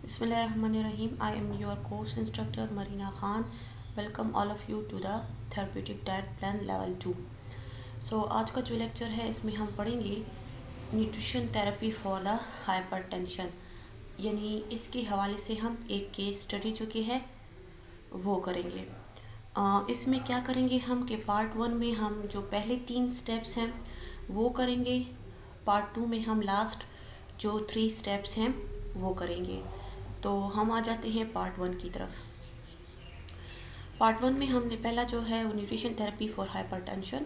Bismillahirrahmanirrahim. I am your course instructor Marina Khan. Welcome all of you to the therapeutic diet plan level 2. So आज का जो lecture है इसमें हम पढ़ेंगे nutrition therapy for the hypertension, यानी इसके हवाले से हम एक केस स्टडी जो कि है वो करेंगे। इसमें क्या करेंगे हम कि पार्ट 1 में हम जो पहले 3 स्टेप्स हैं वो करेंगे, पार्ट 2 में हम लास्ट जो 3 स्टेप्स हैं वो करेंगे। तो हम आ जाते हैं पार्ट 1 की तरफ। पार्ट 1 में हमने पहला जो है वो न्यूट्रिशन थेरेपी फॉर हाइपरटेंशन,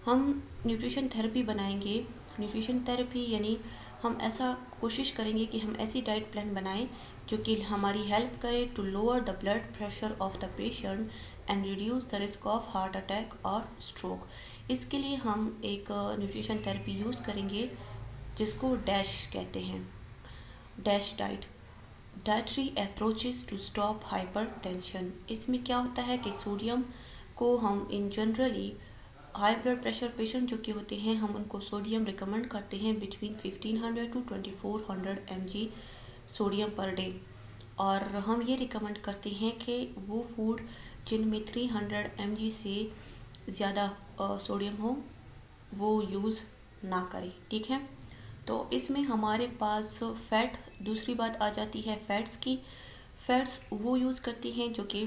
हम न्यूट्रिशन थेरेपी बनाएंगे। न्यूट्रिशन थेरेपी यानी हम ऐसा कोशिश करेंगे कि हम ऐसी डाइट प्लान बनाएं जो कि हमारी हेल्प करे to lower the blood pressure of the patient and reduce the risk of heart attack और स्ट्रोक। इसके लिए हम एक न्यूट्रिशन थेरेपी यूज़ करेंगे जिसको डैश कहते हैं, dash diet, dietary approaches to stop hypertension. इसमें क्या होता है कि सोडियम को हम इन generally high blood pressure patient जो कि होते हैं हम उनको सोडियम रिकमेंड करते हैं between 1500 to 2400 mg sodium per day, और हम ये रिकमेंड करते हैं कि वो फूड जिनमें 300 mg से ज़्यादा सोडियम हो वो यूज़ ना करें, ठीक है। तो इसमें हमारे पास फ़ैट, दूसरी बात आ जाती है फ़ैट्स की। फ़ैट्स वो यूज़ करती हैं जो कि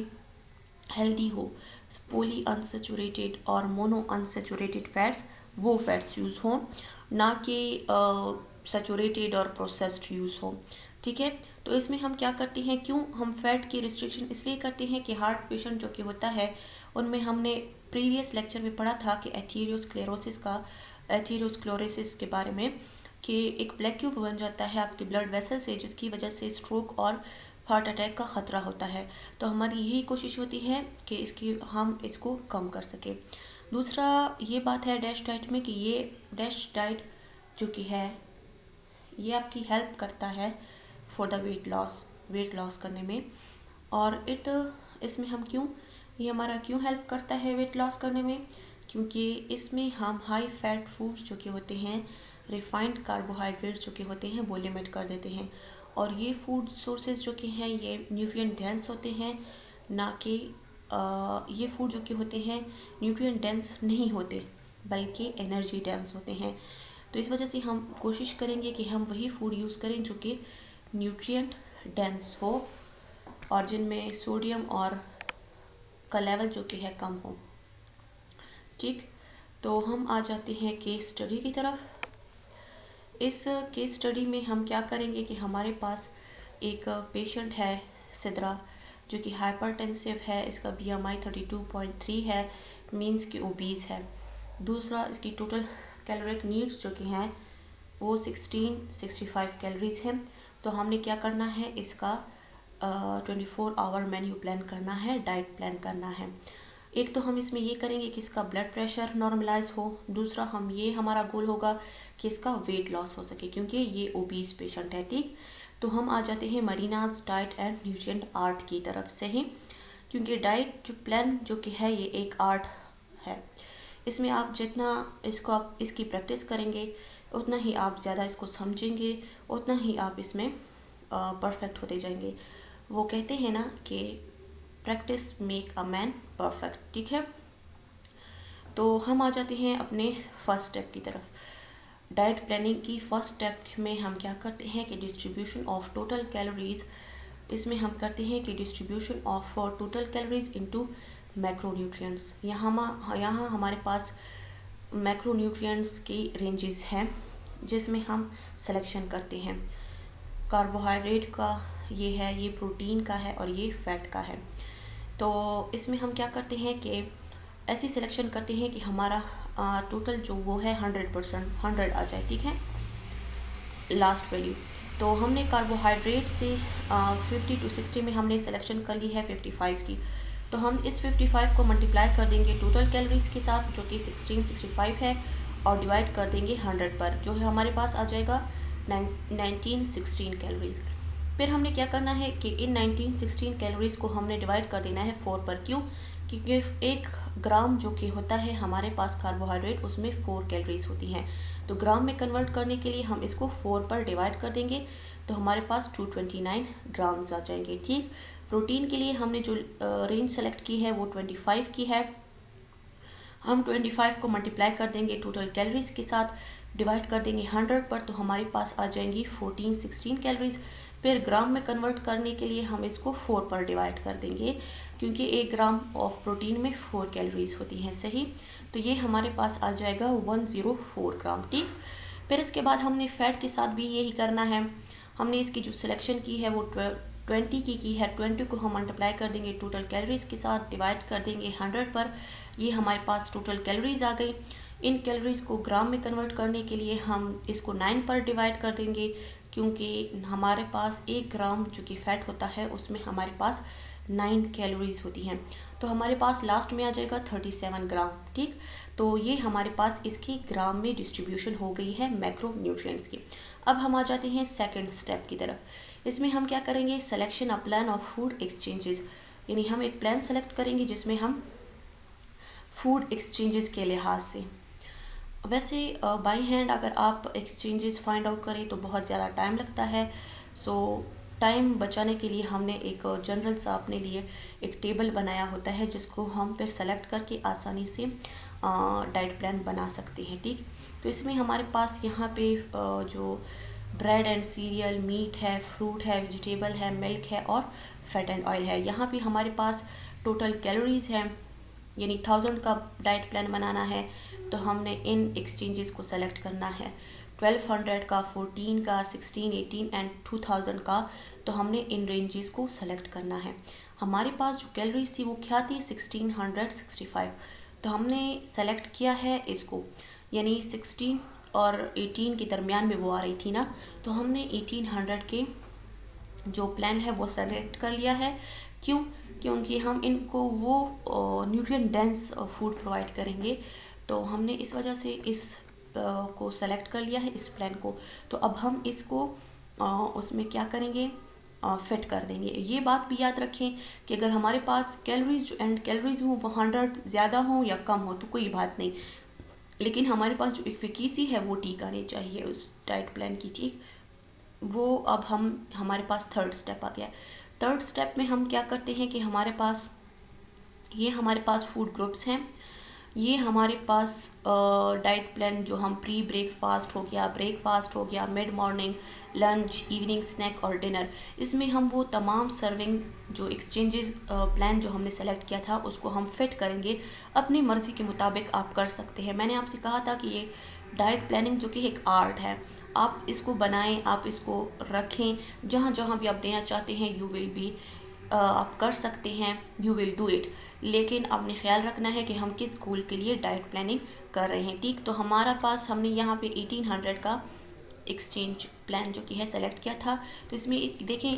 हेल्दी हो, पॉली अनसेचुरेटेड और मोनो अनसेचुरेटेड फ़ैट्स, वो फ़ैट्स यूज़ हों, ना कि सेचुरेटेड और प्रोसेस्ड यूज़ हो, ठीक है। तो इसमें हम क्या करते हैं, क्यों हम फ़ैट की रिस्ट्रिक्शन इसलिए करते हैं कि हार्ट पेशेंट जो कि होता है उनमें हमने प्रीवियस लेक्चर में पढ़ा था कि एथेरोस्क्लेरोसिस के बारे में, कि एक ब्लैक क्यूब बन जाता है आपके ब्लड वेसल से जिसकी वजह से स्ट्रोक और हार्ट अटैक का ख़तरा होता है। तो हमारी यही कोशिश होती है कि हम इसको कम कर सकें। दूसरा ये बात है डैश डाइट में कि ये डैश डाइट जो कि है ये आपकी हेल्प करता है फॉर द वेट लॉस करने में। और इसमें हम ये हमारा क्यों हेल्प करता है वेट लॉस करने में, क्योंकि इसमें हम हाई फैट फूड्स जो कि होते हैं, रिफाइंड कार्बोहाइड्रेट जो कि होते हैं वो लिमिट कर देते हैं, और ये फूड सोर्सेज जो कि हैं ये न्यूट्रिएंट डेंस होते हैं, ना कि ये फूड जो कि होते हैं न्यूट्रिएंट डेंस नहीं होते बल्कि एनर्जी डेंस होते हैं। तो इस वजह से हम कोशिश करेंगे कि हम वही फूड यूज़ करें जो कि न्यूट्रिएंट डेंस हो और जिनमें सोडियम और का लेवल जो कि है कम हो, ठीक। तो हम आ जाते हैं केस स्टडी की तरफ। इस केस स्टडी में हम क्या करेंगे कि हमारे पास एक पेशेंट है सिद्रा जो कि हाइपरटेंसिव है, इसका BMI 32.3 है, मींस कि ओबीज है। दूसरा इसकी टोटल कैलोरिक नीड्स जो कि हैं वो 1665 कैलोरीज हैं। तो हमने क्या करना है, इसका 24 आवर मेन्यू प्लान करना है, डाइट प्लान करना है। एक तो हम इसमें ये करेंगे कि इसका ब्लड प्रेशर नॉर्मलाइज हो, दूसरा हमारा गोल होगा कि इसका वेट लॉस हो सके क्योंकि ये ओबीज पेशेंट है, ठीक। तो हम आ जाते हैं मरीनाज डाइट एंड न्यूट्रिएंट आर्ट की तरफ से ही, क्योंकि डाइट जो प्लान जो कि है ये एक आर्ट है। इसमें आप जितना इसकी प्रैक्टिस करेंगे उतना ही आप ज़्यादा इसको समझेंगे, उतना ही आप इसमें परफेक्ट होते जाएंगे। वो कहते हैं ना कि practice make a man perfect, ठीक है। तो हम आ जाते हैं अपने फर्स्ट स्टेप की तरफ। डाइट प्लानिंग की फर्स्ट स्टेप में हम क्या करते हैं कि डिस्ट्रीब्यूशन ऑफ टोटल कैलोरीज, इसमें हम करते हैं कि distribution of total calories into macronutrients. यहाँ हमारे पास मैक्रोन्यूट्रिएंट्स की रेंजेस हैं जिसमें हम सिलेक्शन करते हैं। कार्बोहाइड्रेट का ये है, ये प्रोटीन का है और ये फैट का है। तो इसमें हम क्या करते हैं कि ऐसी सिलेक्शन करते हैं कि हमारा टोटल जो वो है 100% आ जाए, ठीक है, लास्ट वैल्यू। तो हमने कार्बोहाइड्रेट से 50 to 60 में हमने सिलेक्शन कर ली है 55 की। तो हम इस 55 को मल्टीप्लाई कर देंगे टोटल कैलोरीज के साथ जो कि 1665 है और डिवाइड कर देंगे 100 पर, जो है हमारे पास आ जाएगा 1916 कैलोरीज। फिर हमने क्या करना है कि इन 1916 कैलोरीज को हमने डिवाइड कर देना है 4 पर। क्यों? क्योंकि 1 ग्राम जो कि होता है हमारे पास कार्बोहाइड्रेट उसमें 4 कैलोरीज होती हैं, तो ग्राम में कन्वर्ट करने के लिए हम इसको 4 पर डिवाइड कर देंगे। तो हमारे पास 229 ग्राम्स आ जाएंगे। ठीक, प्रोटीन के लिए हमने जो रेंज सेलेक्ट की है वो 25 की है। हम 25 को मल्टीप्लाई कर देंगे टोटल कैलोरीज के साथ, डिवाइड कर देंगे 100 पर, तो हमारे पास आ जाएंगी 16 कैलोरीज। फिर ग्राम में कन्वर्ट करने के लिए हम इसको 4 पर डिवाइड कर देंगे, क्योंकि 1 ग्राम ऑफ प्रोटीन में 4 कैलोरीज होती हैं। सही, तो ये हमारे पास आ जाएगा 104 ग्राम। ठीक, फिर इसके बाद हमने फैट के साथ भी यही करना है। हमने इसकी जो सिलेक्शन की है वो 20 की है। 20 को हम मल्टीप्लाई कर देंगे टोटल कैलोरीज के साथ, डिवाइड कर देंगे 100 पर, ये हमारे पास टोटल कैलोरीज आ गई। इन कैलोरीज को ग्राम में कन्वर्ट करने के लिए हम इसको 9 पर डिवाइड कर देंगे, क्योंकि हमारे पास 1 ग्राम जो कि फैट होता है उसमें हमारे पास 9 कैलोरीज होती हैं। तो हमारे पास लास्ट में आ जाएगा 37 ग्राम। ठीक, तो ये हमारे पास इसकी ग्राम में डिस्ट्रीब्यूशन हो गई है मैक्रो न्यूट्रिएंट्स की। अब हम आ जाते हैं सेकंड स्टेप की तरफ। इसमें हम क्या करेंगे, selection a plan of food exchanges, यानी हम एक प्लान सेलेक्ट करेंगे जिसमें हम फूड एक्सचेंजेस के लिहाज से, वैसे बाई हैंड अगर आप एक्सचेंजेस फाइंड आउट करें तो बहुत ज़्यादा टाइम लगता है। सो टाइम बचाने के लिए हमने एक जनरल सा अपने लिए एक टेबल बनाया होता है, जिसको हम फिर सेलेक्ट करके आसानी से डाइट प्लान बना सकते हैं। ठीक, तो इसमें हमारे पास यहाँ पे जो ब्रेड एंड सीरियल, मीट है, फ्रूट है, वेजिटेबल है, मिल्क है और फैट एंड ऑयल है। यहाँ पे हमारे पास टोटल कैलोरीज है, यानी 1000 का डाइट प्लान बनाना है, तो हमने इन एक्सचेंजेस को सेलेक्ट करना है। 1200 का, 14 का, 16, 18 एंड 2000 का, तो हमने इन रेंजेस को सेलेक्ट करना है। हमारे पास जो कैलोरीज थी वो क्या थी, 1665, तो हमने सेलेक्ट किया है इसको, यानी 16 और 18 के दरमियान में वो आ रही थी ना, तो हमने 1800 के जो प्लान है वो सेलेक्ट कर लिया है। क्यों, क्योंकि हम इनको वो न्यूट्रिएंट डेंस फूड प्रोवाइड करेंगे, तो हमने इस वजह से इस को सेलेक्ट कर लिया है, इस प्लान को। तो अब हम इसको उसमें क्या करेंगे, फिट कर देंगे। ये बात भी याद रखें कि अगर हमारे पास कैलोरीज एंड कैलोरीज हो वो 100 ज़्यादा हो या कम हो तो कोई बात नहीं, लेकिन हमारे पास जो एफिकेसी है वो ठीक आनी चाहिए उस डाइट प्लान की। ठीक, वो अब हमारे पास थर्ड स्टेप आ गया। थर्ड स्टेप में हम क्या करते हैं कि हमारे पास फूड ग्रुप्स हैं। ये हमारे पास डाइट प्लान जो हम प्री ब्रेकफास्ट हो गया, ब्रेकफास्ट हो गया, mid morning, lunch, evening snack और डिनर, इसमें हम वो तमाम सर्विंग जो एक्सचेंजेस प्लान जो हमने सेलेक्ट किया था उसको हम फिट करेंगे। अपनी मर्ज़ी के मुताबिक आप कर सकते हैं। मैंने आपसे कहा था कि ये डाइट प्लानिंग जो कि एक आर्ट है, आप इसको बनाएं, आप इसको रखें, जहाँ जहाँ भी आप देना चाहते हैं यू विल बी आप कर सकते हैं, यू विल डू इट। लेकिन आपने ख्याल रखना है कि हम किस गोल के लिए डाइट प्लानिंग कर रहे हैं। ठीक, तो हमारा पास हमने यहाँ पे 1800 का एक्सचेंज प्लान जो कि है सेलेक्ट किया था। तो इसमें देखें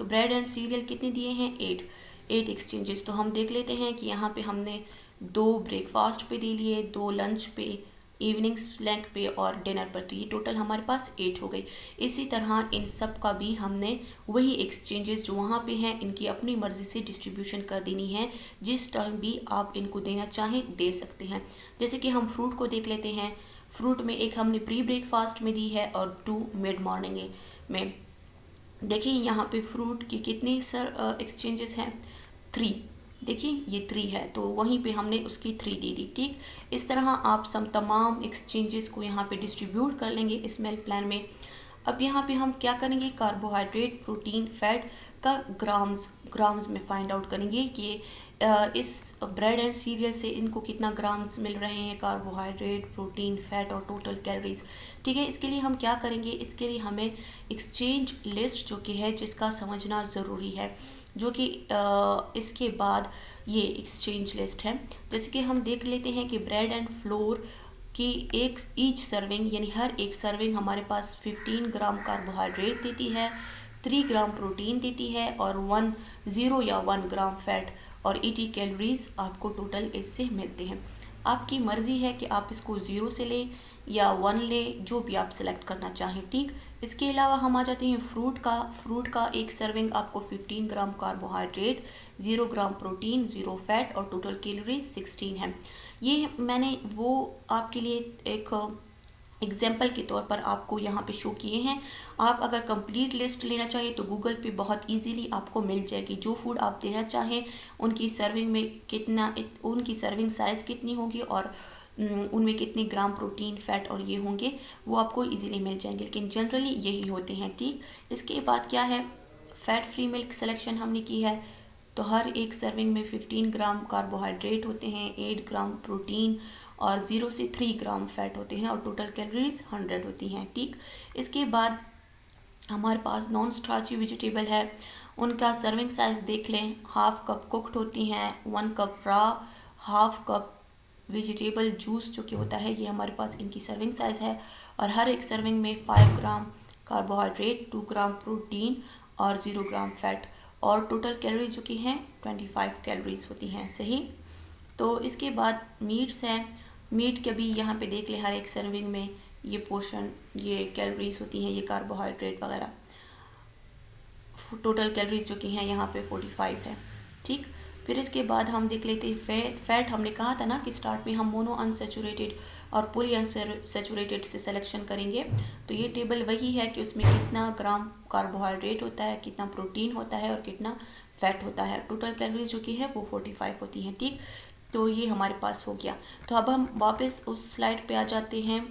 ब्रेड एंड सीरियल कितने दिए हैं, 8 एक्सचेंजेस। तो हम देख लेते हैं कि यहाँ पे हमने 2 ब्रेकफास्ट पे दे लिए, 2 लंच पे, इवनिंग स्नैक पे और डिनर पर, तो ये टोटल हमारे पास 8 हो गई। इसी तरह इन सब का भी हमने वही एक्सचेंजेस जो वहाँ पे हैं इनकी अपनी मर्ज़ी से डिस्ट्रीब्यूशन कर देनी है। जिस टाइम भी आप इनको देना चाहें दे सकते हैं। जैसे कि हम फ्रूट को देख लेते हैं। फ्रूट में एक हमने प्री ब्रेकफास्ट में दी है और 2 मिड मॉर्निंग में। देखिए यहाँ पे फ्रूट की कितनी एक्सचेंजेस हैं, 3। देखिए ये 3 है, तो वहीं पे हमने उसकी 3 दे दी। ठीक, इस तरह आप सब तमाम एक्सचेंजेस को यहाँ पे डिस्ट्रीब्यूट कर लेंगे इस मील प्लान में। अब यहाँ पे हम क्या करेंगे, कार्बोहाइड्रेट, प्रोटीन, फैट का ग्राम्स में फाइंड आउट करेंगे कि इस ब्रेड एंड सीरियल से इनको कितना ग्राम्स मिल रहे हैं, कार्बोहाइड्रेट, प्रोटीन, फैट और टोटल कैलोरीज। ठीक है, इसके लिए हम क्या करेंगे, इसके लिए हमें एक्सचेंज लिस्ट जो कि है जिसका समझना ज़रूरी है, जो कि इसके बाद ये एक्सचेंज लिस्ट है। जैसे कि हम देख लेते हैं कि ब्रेड एंड फ्लोर की ईच सर्विंग, यानी हर एक सर्विंग हमारे पास 15 ग्राम कार्बोहाइड्रेट देती है, 3 ग्राम प्रोटीन देती है और 1 ग्राम फैट और 80 कैलोरीज आपको टोटल इससे मिलते हैं। आपकी मर्ज़ी है कि आप इसको 0 से लें या 1 लें, जो भी आप सेलेक्ट करना चाहें। ठीक, इसके अलावा हम आ जाते हैं फ्रूट का एक सर्विंग आपको 15 ग्राम कार्बोहाइड्रेट, 0 ग्राम प्रोटीन, 0 फैट और टोटल कैलोरीज 16 है। ये मैंने वो आपके लिए एक एग्जाम्पल के तौर पर आपको यहाँ पे शो किए हैं। आप अगर कंप्लीट लिस्ट लेना चाहिए तो गूगल पे बहुत इजीली आपको मिल जाएगी। जो फूड आप देना चाहें उनकी सर्विंग में कितना, उनकी सर्विंग साइज़ कितनी होगी और उनमें कितने ग्राम प्रोटीन, फैट और ये होंगे, वो आपको इजीली मिल जाएंगे। लेकिन जनरली यही होते हैं। ठीक, इसके बाद क्या है, फ़ैट फ्री मिल्क सिलेक्शन हमने की है। तो हर एक सर्विंग में 15 ग्राम कार्बोहाइड्रेट होते हैं, 8 ग्राम प्रोटीन और 0 से 3 ग्राम फैट होते हैं और टोटल कैलोरीज 100 होती हैं। ठीक, इसके बाद हमारे पास नॉन स्टार्ची वेजिटेबल है, उनका सर्विंग साइज देख लें। हाफ कप कुक्ड होती हैं, 1 cup raw, half cup vegetable juice जो कि होता है, ये हमारे पास इनकी सर्विंग साइज है। और हर एक सर्विंग में 5 ग्राम कार्बोहाइड्रेट, 2 ग्राम प्रोटीन और 0 ग्राम फैट और टोटल कैलोरीज जो कि हैं 25 कैलोरीज होती हैं। सही, तो इसके बाद मीट्स हैं। मीट के भी यहाँ पे देख ले, हर एक सर्विंग में ये पोर्शन, ये कैलोरीज होती हैं, ये कार्बोहाइड्रेट वगैरह। टोटल कैलोरीज जो कि हैं यहाँ पे 45 है। ठीक, फिर इसके बाद हम देख लेते हैं फैट हमने कहा था ना कि स्टार्ट में हम मोनो अनसेचुरेटेड और पूरी अनसेचुरेटेड से सिलेक्शन करेंगे। तो ये टेबल वही है कि उसमें कितना ग्राम कार्बोहाइड्रेट होता है, कितना प्रोटीन होता है और कितना फैट होता है। टोटल कैलोरीज जो कि है वो 45 होती हैं। ठीक, तो ये हमारे पास हो गया। तो अब हम वापस उस स्लाइड पे आ जाते हैं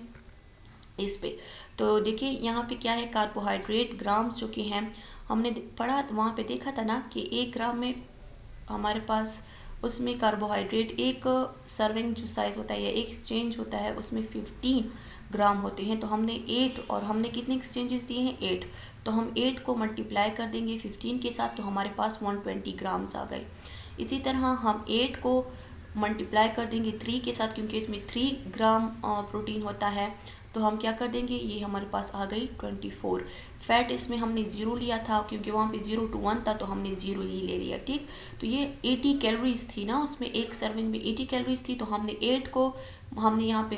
इस पे। तो देखिए यहाँ पे क्या है, कार्बोहाइड्रेट ग्राम्स जो कि हैं, हमने पढ़ा वहाँ पे देखा था ना कि 1 ग्राम में हमारे पास उसमें कार्बोहाइड्रेट, एक सर्विंग जो साइज़ होता है या एक एक्सचेंज होता है उसमें 15 ग्राम होते हैं। तो हमने 8 और हमने कितने एक्सचेंजेस दिए हैं 8, तो हम 8 को मल्टीप्लाई कर देंगे 15 के साथ, तो हमारे पास 120 ग्राम्स आ गए। इसी तरह हम 8 को मल्टीप्लाई कर देंगे 3 के साथ, क्योंकि इसमें 3 ग्राम प्रोटीन होता है, तो हम क्या कर देंगे, ये हमारे पास आ गई 24। फैट इसमें हमने 0 लिया था क्योंकि वहाँ पे 0 to 1 था, तो हमने 0 ही ले लिया। ठीक, तो ये 80 कैलोरीज थी ना, उसमें एक सर्विंग में 80 कैलोरीज थी, तो हमने 8 को, हमने यहाँ पे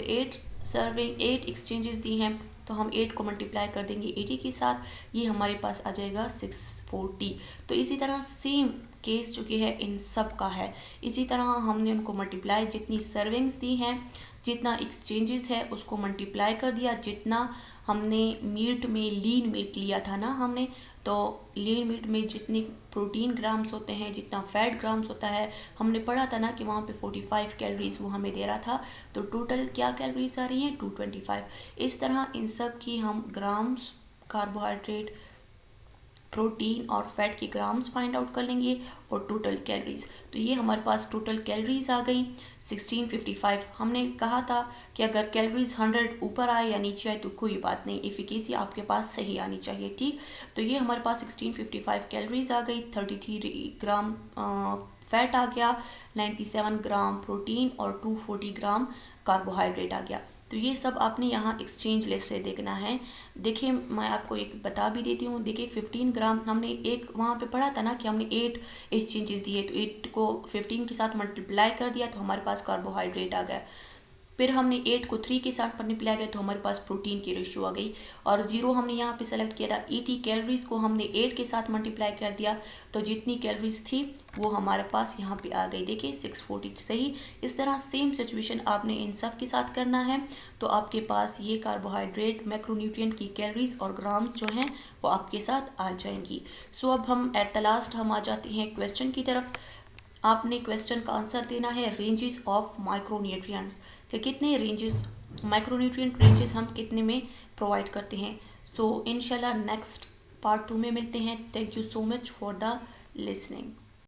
8 एक्सचेंजेस दी हैं, तो हम 8 को मल्टीप्लाई कर देंगे 80 के साथ, ये हमारे पास आ जाएगा 640। तो इसी तरह सेम केस जो कि है इन सब का है। इसी तरह हमने उनको मल्टीप्लाई, जितनी सर्विंग्स दी हैं, जितना एक्सचेंजेस है उसको मल्टीप्लाई कर दिया, जितना हमने मीट में, लीन मीट लिया था ना हमने, तो लीन मीट में जितनी प्रोटीन ग्राम्स होते हैं, जितना फैट ग्राम्स होता है, हमने पढ़ा था ना कि वहाँ पे 45 कैलोरीज वो हमें दे रहा था, तो टोटल क्या कैलोरीज आ रही हैं 225। इस तरह इन सब की हम ग्राम्स, कार्बोहाइड्रेट, प्रोटीन और फैट की ग्राम्स फाइंड आउट कर लेंगे और टोटल कैलोरीज। तो ये हमारे पास टोटल कैलोरीज आ गई 1655। हमने कहा था कि अगर कैलोरीज 100 ऊपर आए या नीचे आए तो कोई बात नहीं, एफिकेसी आपके पास सही आनी चाहिए। ठीक, तो ये हमारे पास 1655 कैलोरीज आ गई, 33 ग्राम फैट आ गया, 97 ग्राम प्रोटीन और 240 ग्राम कार्बोहाइड्रेट आ गया। तो ये सब आपने यहाँ एक्सचेंज लिस्ट से देखना है। देखिए मैं आपको एक बता भी देती हूँ, देखिए 15 ग्राम हमने एक वहाँ पे पढ़ा था ना कि हमने 8 एक्सचेंजेस दिए, तो 8 को 15 के साथ मल्टीप्लाई कर दिया तो हमारे पास कार्बोहाइड्रेट आ गया। फिर हमने 8 को 3 के साथ मल्टीप्लाई किया तो हमारे पास प्रोटीन की रेशियो आ गई, और 0 हमने यहाँ पे सेलेक्ट किया था। 80 कैलोरीज को हमने 8 के साथ मल्टीप्लाई कर दिया, तो जितनी कैलोरीज थी वो हमारे पास यहाँ पे आ गई, देखिए 640। सही, इस तरह सेम सिचुएशन आपने इन सब के साथ करना है, तो आपके पास ये कार्बोहाइड्रेट, मैक्रोन्यूट्रिएंट की कैलोरीज और ग्राम्स जो हैं वो आपके साथ आ जाएंगी। सो अब हम एट द लास्ट हम आ जाते हैं क्वेश्चन की तरफ। आपने क्वेश्चन का आंसर देना है रेंजेस ऑफ माइक्रोन्यूट्रिएंट्स, कि कितने रेंजेस, माइक्रोन्यूट्रिएंट रेंजेस हम कितने में प्रोवाइड करते हैं। सो इंशाल्लाह नेक्स्ट पार्ट 2 में मिलते हैं। Thank you so much for the listening.